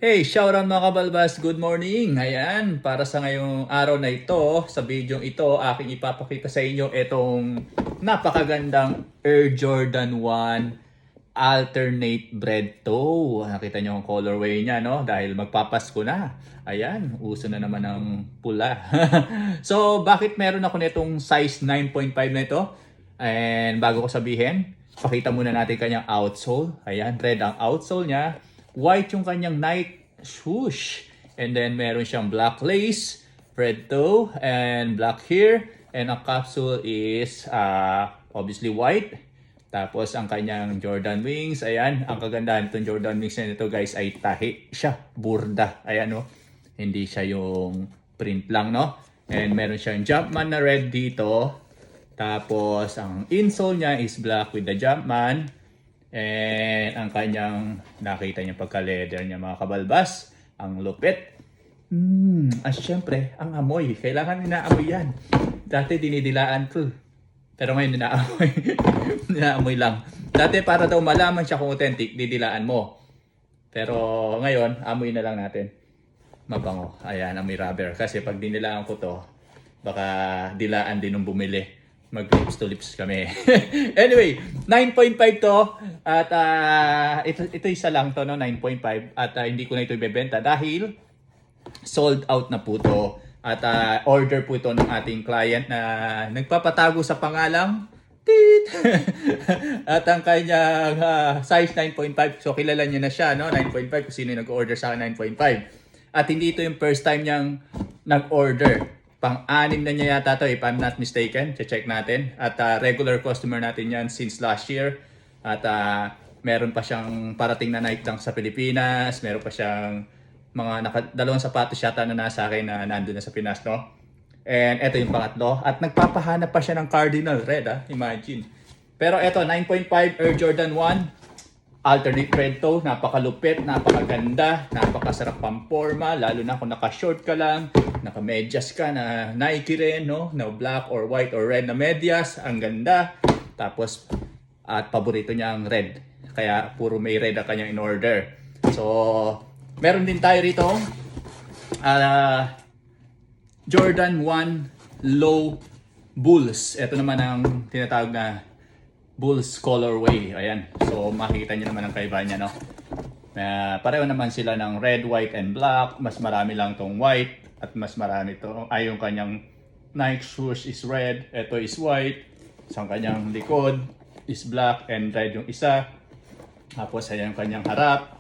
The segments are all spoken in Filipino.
Hey, shoutout mga kabalbas, good morning! Ayan, para sa ngayong araw na ito, sa video ito, aking ipapakita sa inyo itong napakagandang Air Jordan 1 alternate bread toe. Nakita nyo ang colorway niya, no? Dahil magpapasko na. Ayan, uso na naman ng pula. So, bakit meron ako nitong size 9.5 na ito? And bago ko sabihin, pakita muna natin kanyang outsole. Ayan, red ang outsole niya. White yung kanyang Nike swoosh. And then meron siyang black lace, red toe, and black here. And ang capsule is obviously white. Tapos ang kanyang Jordan wings, ayan. Ang kagandahan itong Jordan wings na ito guys ay tahi siya, burda. Ayan no. Hindi siya yung print lang no. And meron siyang Jumpman na red dito. Tapos ang insole niya is black with the Jumpman. And ang kanyang, nakita niyo pagka-leather niya mga kabalbas, ang lupit. At syempre, ang amoy. Kailangan inaamoy yan. Dati dinidilaan to. Pero ngayon inaamoy. Inaamoy lang. Dati para daw malaman siya kung authentic, didilaan mo. Pero ngayon, amoy na lang natin. Mabango. Ayan, amoy rubber. Kasi pag dinilaan ko to, baka dilaan din nung bumili. Mag-lips to lips kami. Anyway, 9.5 to. At ito isa lang to, no? 9.5. At hindi ko na ito ibebenta dahil sold out na po to. At order po ito ng ating client na nagpapatago sa pangalang Tit. At ang kanyang size 9.5. So kilala niyo na siya, no? 9.5 kung sino yung nag-order sa akin 9.5. At hindi ito yung first time niyang nag-order. Pang-anim na niya yata to if I'm not mistaken. Check natin. At regular customer natin yan since last year. At meron pa siyang parating na Nike Dunk sa Pilipinas. Meron pa siyang mga dalawang sapatos yata na nasa akin na nandun na sa Pinas, no? And ito yung pangatlo. At nagpapahanap pa siya ng Cardinal Red, imagine. Pero ito, 9.5 Air Jordan 1. Alternate red toe, napakalupit, napakaganda, napakasarap pamporma, lalo na kung naka-short ka lang, naka-medyas ka na Nike rin, no? Na black or white or red na medyas, ang ganda. Tapos, at paborito niya ang red. Kaya puro may red ang kanyang in-order. So, meron din tayo rito, Jordan 1 Low Bulls. Ito naman ang tinatawag na Bulls colorway. Ayan. So makikita niyo naman ang kaiba niya, no? Pareho naman sila ng red, white, and black. Mas marami lang tong white at mas marami to. Ay, yung kanyang Nike swoosh is red. Ito is white. Isang kanyang likod is black and red yung isa. Tapos ayan yung kanyang harap.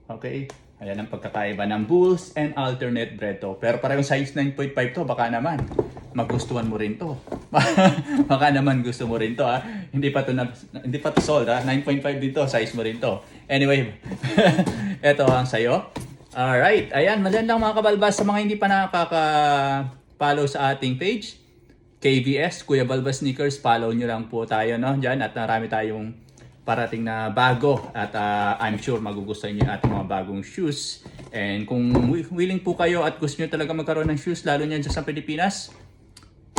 Okay. Ayan ang pagkakaiba ng Bulls and alternate bread to. Pero parehong size 9.5 to. Baka naman magustuhan mo rin to. Baka naman gusto mo rin to, ha. Hindi pa to sold, ha. 9.5 dito, size mo rin to. Anyway, eto ang sayo. Alright, ayan, magandang mga kabalbas sa mga hindi pa nakaka-follow sa ating page. KBS, Kuya Balbas Sneakers, follow nyo lang po tayo, no? Diyan, at marami tayong parating na bago. At I'm sure magugustuhan nyo yung ating mga bagong shoes. And kung willing po kayo at gusto nyo talaga magkaroon ng shoes, lalo nyan sa Pilipinas,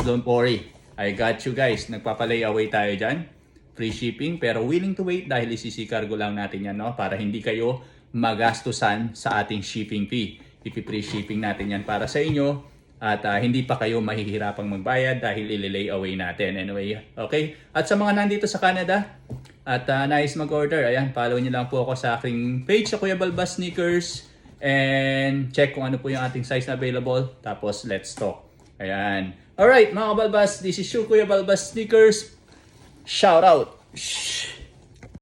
don't worry. I got you guys. Nagpapalay-away tayo dyan. Free shipping pero willing to wait dahil isisikargo lang natin yan, no? Para hindi kayo magastusan sa ating shipping fee. Ipi-free shipping natin yan para sa inyo. At hindi pa kayo mahihirapang magbayad dahil ililay away natin. Anyway, okay? At sa mga nandito sa Canada at nais mag-order, ayan, follow nyo lang po ako sa aking page sa Kuya Balbas Sneakers. And check kung ano po yung ating size na available. Tapos let's talk. Ayan. Alright mga kabalbas, this is your Kuya Balbas Sneakers. Shout out! Shh.